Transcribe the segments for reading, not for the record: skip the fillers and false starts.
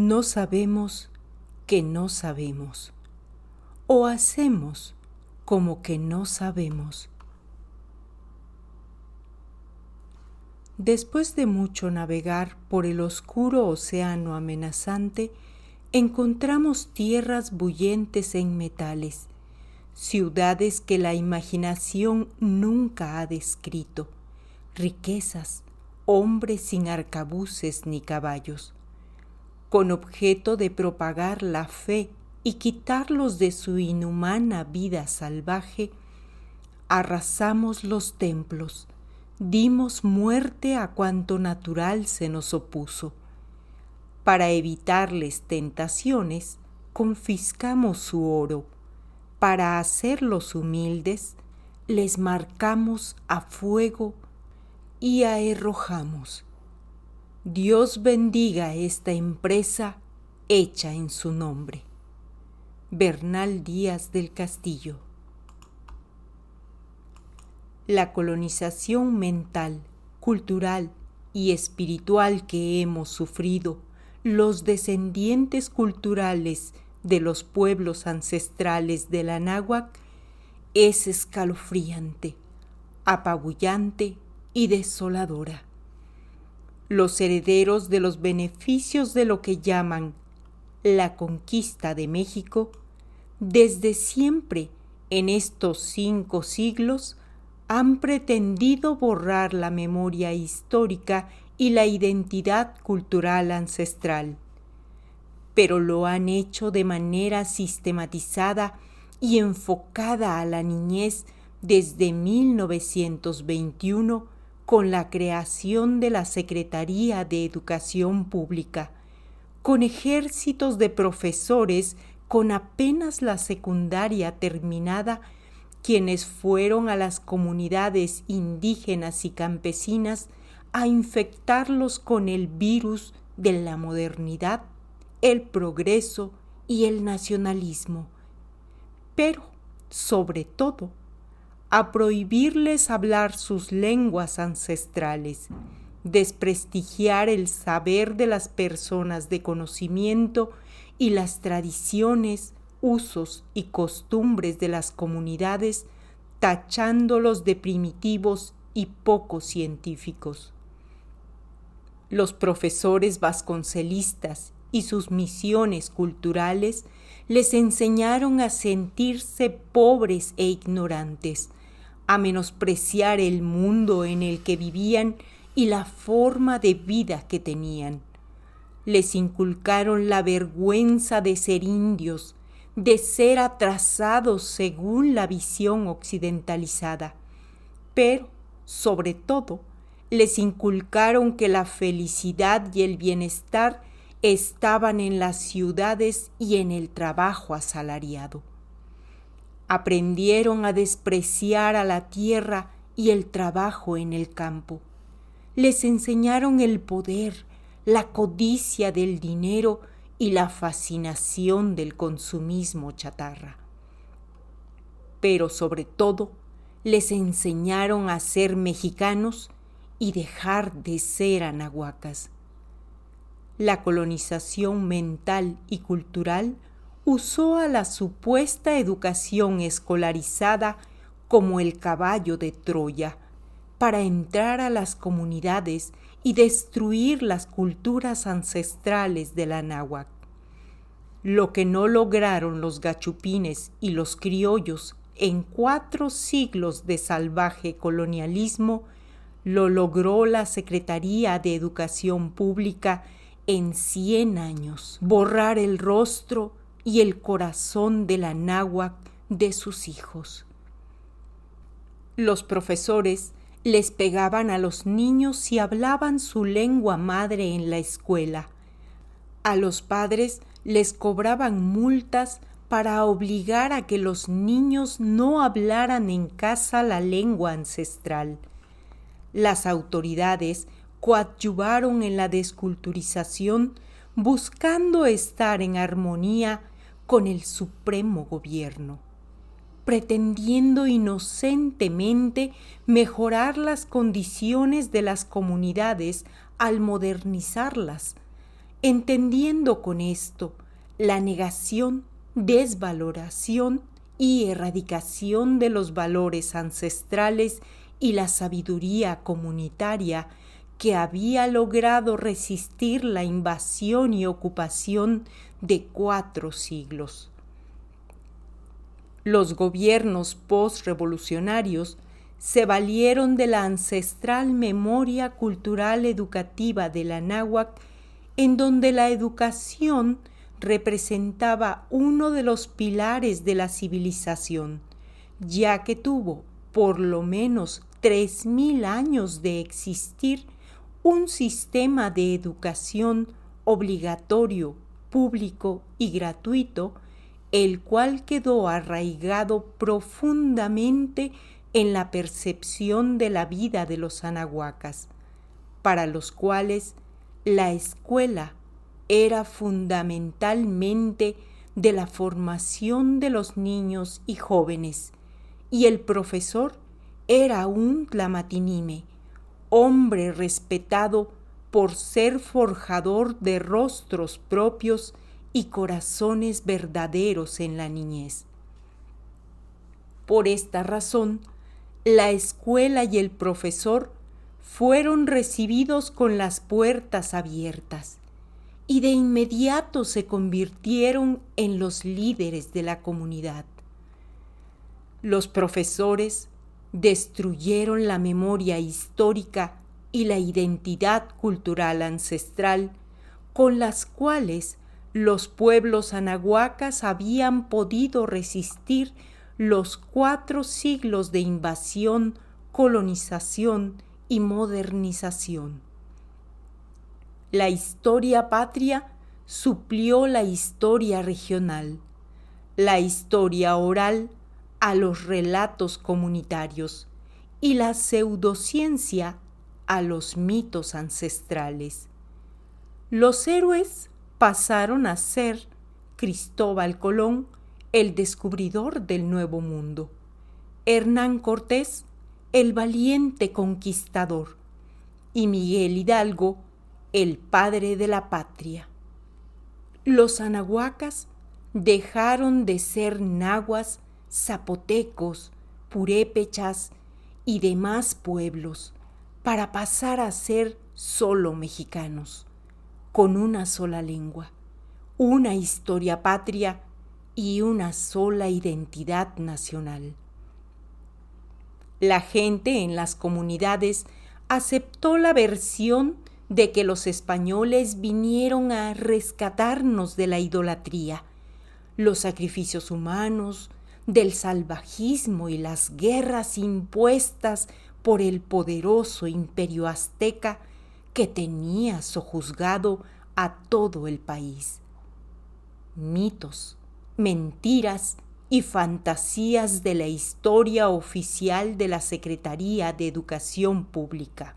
No sabemos que no sabemos, o hacemos como que no sabemos. Después de mucho navegar por el oscuro océano amenazante, encontramos tierras bullentes en metales, ciudades que la imaginación nunca ha descrito, riquezas, hombres sin arcabuces ni caballos. Con objeto de propagar la fe y quitarlos de su inhumana vida salvaje, arrasamos los templos, dimos muerte a cuanto natural se nos opuso. Para evitarles tentaciones, confiscamos su oro. Para hacerlos humildes, les marcamos a fuego y aherrojamos. Dios bendiga esta empresa hecha en su nombre. Bernal Díaz del Castillo. La colonización mental, cultural y espiritual que hemos sufrido los descendientes culturales de los pueblos ancestrales del Anáhuac es escalofriante, apabullante y desoladora. Los herederos de los beneficios de lo que llaman la conquista de México, desde siempre en estos 5 siglos, han pretendido borrar la memoria histórica y la identidad cultural ancestral, pero lo han hecho de manera sistematizada y enfocada a la niñez desde 1921 con la creación de la Secretaría de Educación Pública, con ejércitos de profesores con apenas la secundaria terminada, quienes fueron a las comunidades indígenas y campesinas a infectarlos con el virus de la modernidad, el progreso y el nacionalismo, pero, sobre todo, a prohibirles hablar sus lenguas ancestrales, desprestigiar el saber de las personas de conocimiento y las tradiciones, usos y costumbres de las comunidades, tachándolos de primitivos y poco científicos. Los profesores vasconcelistas y sus misiones culturales les enseñaron a sentirse pobres e ignorantes, a menospreciar el mundo en el que vivían y la forma de vida que tenían. Les inculcaron la vergüenza de ser indios, de ser atrasados según la visión occidentalizada, pero, sobre todo, les inculcaron que la felicidad y el bienestar estaban en las ciudades y en el trabajo asalariado. Aprendieron a despreciar a la tierra y el trabajo en el campo. Les enseñaron el poder, la codicia del dinero y la fascinación del consumismo chatarra. Pero sobre todo, les enseñaron a ser mexicanos y dejar de ser anahuacas. La colonización mental y cultural usó a la supuesta educación escolarizada como el caballo de Troya para entrar a las comunidades y destruir las culturas ancestrales del Anáhuac. Lo que no lograron los gachupines y los criollos en 4 siglos de salvaje colonialismo, lo logró la Secretaría de Educación Pública en 100 años, borrar el rostro y el corazón del Anáhuac de sus hijos. Los profesores les pegaban a los niños si hablaban su lengua madre en la escuela. A los padres les cobraban multas para obligar a que los niños no hablaran en casa la lengua ancestral. Las autoridades coadyuvaron en la desculturización buscando estar en armonía con el supremo gobierno, pretendiendo inocentemente mejorar las condiciones de las comunidades al modernizarlas, entendiendo con esto la negación, desvaloración y erradicación de los valores ancestrales y la sabiduría comunitaria que había logrado resistir la invasión y ocupación de 4 siglos. Los gobiernos postrevolucionarios se valieron de la ancestral memoria cultural educativa de la náhuatl, en donde la educación representaba uno de los pilares de la civilización, ya que tuvo por lo menos 3000 años de existir un sistema de educación obligatorio, público y gratuito, el cual quedó arraigado profundamente en la percepción de la vida de los anahuacas, para los cuales la escuela era fundamentalmente de la formación de los niños y jóvenes, y el profesor era un tlamatinime, hombre respetado por ser forjador de rostros propios y corazones verdaderos en la niñez. Por esta razón, la escuela y el profesor fueron recibidos con las puertas abiertas y de inmediato se convirtieron en los líderes de la comunidad. Los profesores destruyeron la memoria histórica y la identidad cultural ancestral con las cuales los pueblos anahuacas habían podido resistir los 4 siglos de invasión, colonización y modernización. La historia patria suplió la historia regional, la historia oral a los relatos comunitarios y la pseudociencia a los mitos ancestrales. Los héroes pasaron a ser Cristóbal Colón, el descubridor del Nuevo Mundo; Hernán Cortés, el valiente conquistador; y Miguel Hidalgo, el padre de la patria. Los anahuacas dejaron de ser nahuas, zapotecos, purépechas y demás pueblos para pasar a ser solo mexicanos, con una sola lengua, una historia patria y una sola identidad nacional. La gente en las comunidades aceptó la versión de que los españoles vinieron a rescatarnos de la idolatría, los sacrificios humanos, del salvajismo y las guerras impuestas por el poderoso imperio azteca que tenía sojuzgado a todo el país. Mitos, mentiras y fantasías de la historia oficial de la Secretaría de Educación Pública.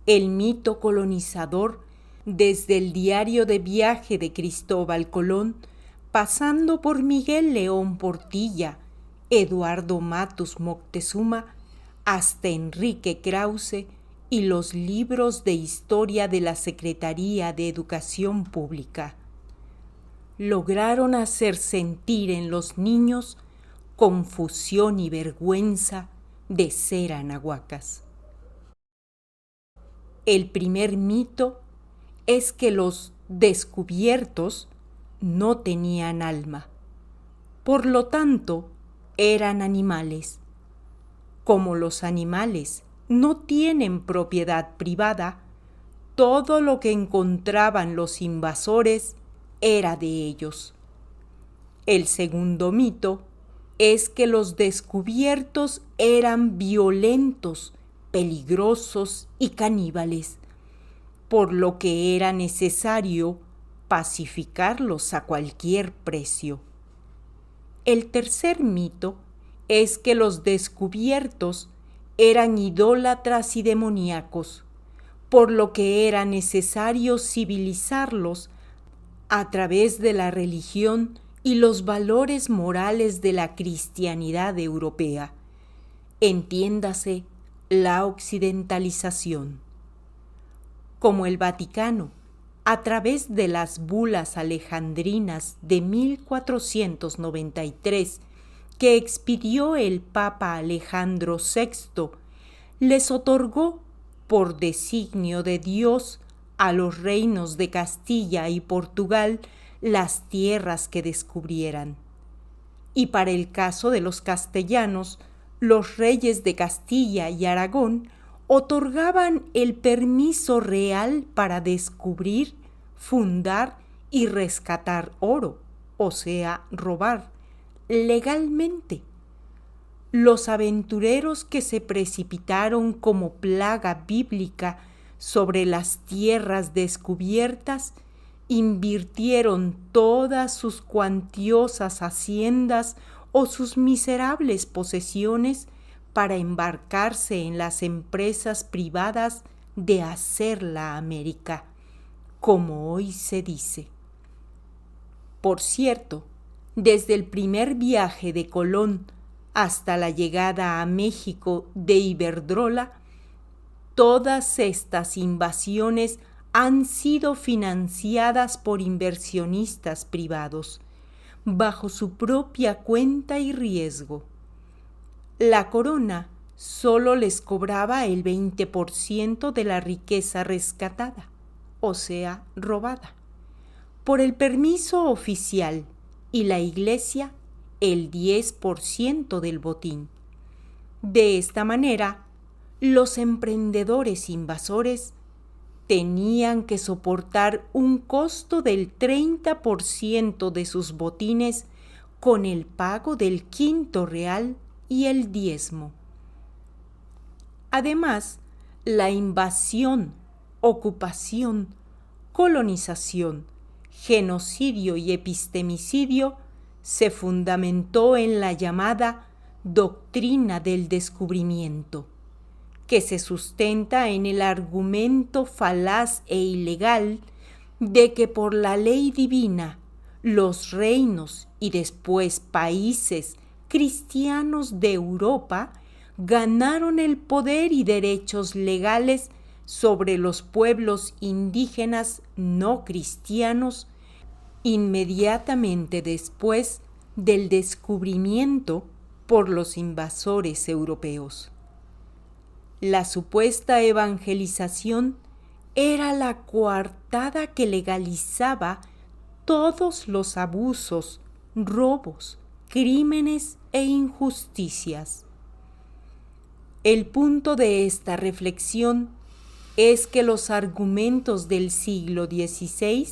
El mito colonizador, desde el diario de viaje de Cristóbal Colón, pasando por Miguel León Portilla, Eduardo Matus Moctezuma, hasta Enrique Krause y los libros de historia de la Secretaría de Educación Pública, lograron hacer sentir en los niños confusión y vergüenza de ser anahuacas. El primer mito es que los descubiertos no tenían alma, por lo tanto eran animales. Como los animales no tienen propiedad privada, todo lo que encontraban los invasores era de ellos. El segundo mito es que los descubiertos eran violentos, peligrosos y caníbales, por lo que era necesario pacificarlos a cualquier precio. El tercer mito es que los descubiertos eran idólatras y demoníacos, por lo que era necesario civilizarlos a través de la religión y los valores morales de la cristianidad europea. Entiéndase, la occidentalización. Como el Vaticano a través de las bulas alejandrinas de 1493 que expidió el Papa Alejandro VI, les otorgó, por designio de Dios, a los reinos de Castilla y Portugal las tierras que descubrieran. Y para el caso de los castellanos, los reyes de Castilla y Aragón otorgaban el permiso real para descubrir, fundar y rescatar oro, o sea, robar, legalmente. Los aventureros que se precipitaron como plaga bíblica sobre las tierras descubiertas invirtieron todas sus cuantiosas haciendas o sus miserables posesiones para embarcarse en las empresas privadas de hacer la América, como hoy se dice. Por cierto, desde el primer viaje de Colón hasta la llegada a México de Iberdrola, todas estas invasiones han sido financiadas por inversionistas privados, bajo su propia cuenta y riesgo. La corona solo les cobraba el 20% de la riqueza rescatada, o sea, robada, por el permiso oficial, y la Iglesia el 10% del botín. De esta manera, los emprendedores invasores tenían que soportar un costo del 30% de sus botines con el pago del quinto real y el diezmo. Además, la invasión, ocupación, colonización, genocidio y epistemicidio se fundamentó en la llamada doctrina del descubrimiento, que se sustenta en el argumento falaz e ilegal de que por la ley divina los reinos y después países cristianos de Europa ganaron el poder y derechos legales sobre los pueblos indígenas no cristianos inmediatamente después del descubrimiento por los invasores europeos. La supuesta evangelización era la coartada que legalizaba todos los abusos, robos, crímenes e injusticias. El punto de esta reflexión es que los argumentos del siglo XVI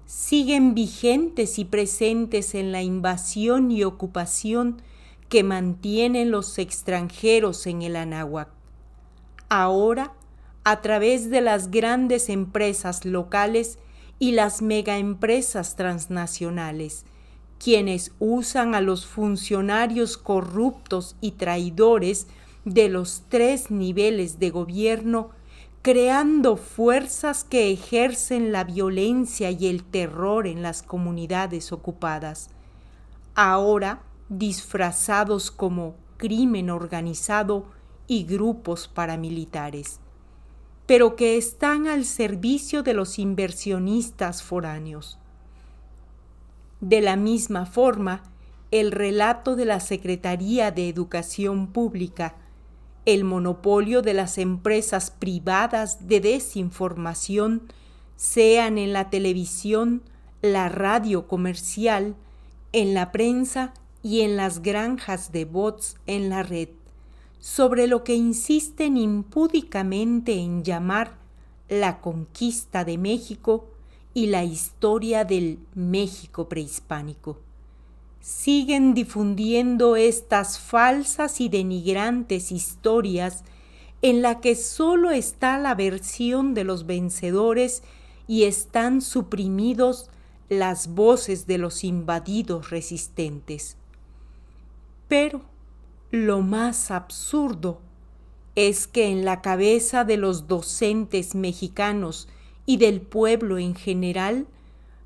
siguen vigentes y presentes en la invasión y ocupación que mantienen los extranjeros en el Anáhuac. Ahora, a través de las grandes empresas locales y las megaempresas transnacionales, quienes usan a los funcionarios corruptos y traidores de los 3 niveles de gobierno, creando fuerzas que ejercen la violencia y el terror en las comunidades ocupadas, ahora disfrazados como crimen organizado y grupos paramilitares, pero que están al servicio de los inversionistas foráneos. De la misma forma, el relato de la Secretaría de Educación Pública, el monopolio de las empresas privadas de desinformación, sean en la televisión, la radio comercial, en la prensa y en las granjas de bots en la red, sobre lo que insisten impúdicamente en llamar la conquista de México y la historia del México prehispánico. Siguen difundiendo estas falsas y denigrantes historias en la que solo está la versión de los vencedores y están suprimidos las voces de los invadidos resistentes. Pero lo más absurdo es que en la cabeza de los docentes mexicanos y del pueblo en general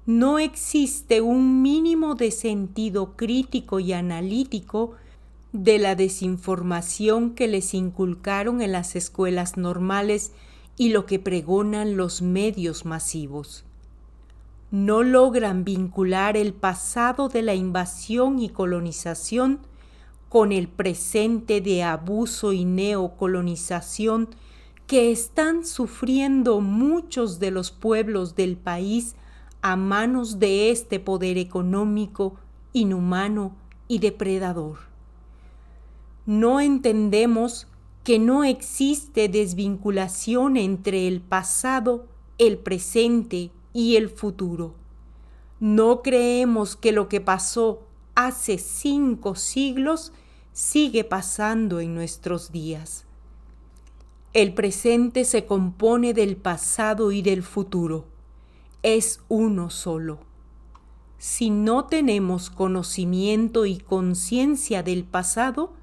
no existe un mínimo de sentido crítico y analítico de la desinformación que les inculcaron en las escuelas normales y lo que pregonan los medios masivos. no logran vincular el pasado de la invasión y colonización con el presente de abuso y neocolonización que están sufriendo muchos de los pueblos del país a manos de este poder económico, inhumano y depredador. No entendemos que no existe desvinculación entre el pasado, el presente y el futuro. No creemos que lo que pasó hace 5 siglos sigue pasando en nuestros días. El presente se compone del pasado y del futuro. Es uno solo. Si no tenemos conocimiento y conciencia del pasado,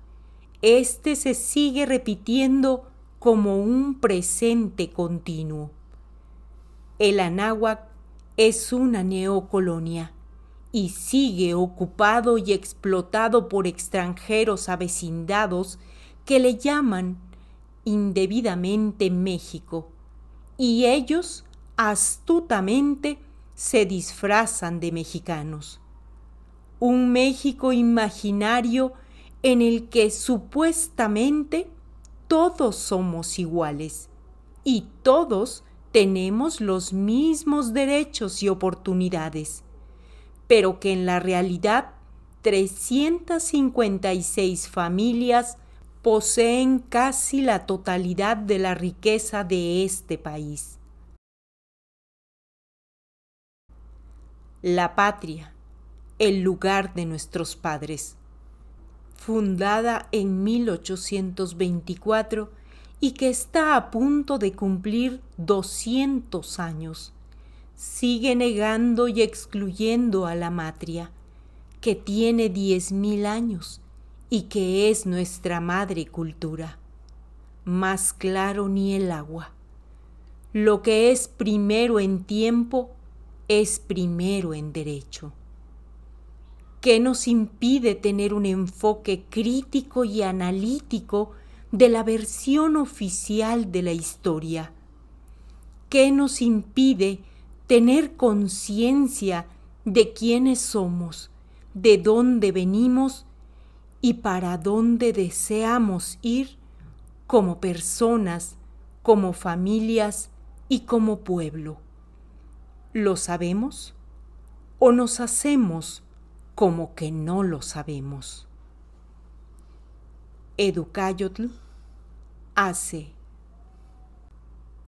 este se sigue repitiendo como un presente continuo. El Anáhuac es una neocolonia y sigue ocupado y explotado por extranjeros avecindados que le llaman indebidamente México, y ellos astutamente se disfrazan de mexicanos. Un México imaginario en el que supuestamente todos somos iguales y todos tenemos los mismos derechos y oportunidades, pero que en la realidad 356 familias poseen casi la totalidad de la riqueza de este país. La patria, el lugar de nuestros padres. Fundada en 1824 y que está a punto de cumplir 200 años, sigue negando y excluyendo a la matria, que tiene 10.000 años y que es nuestra madre cultura. Más claro ni el agua. Lo que es primero en tiempo es primero en derecho. ¿Qué nos impide tener un enfoque crítico y analítico de la versión oficial de la historia? ¿Qué nos impide tener conciencia de quiénes somos, de dónde venimos y para dónde deseamos ir como personas, como familias y como pueblo? ¿Lo sabemos o nos hacemos como que no lo sabemos? Educáyotl hace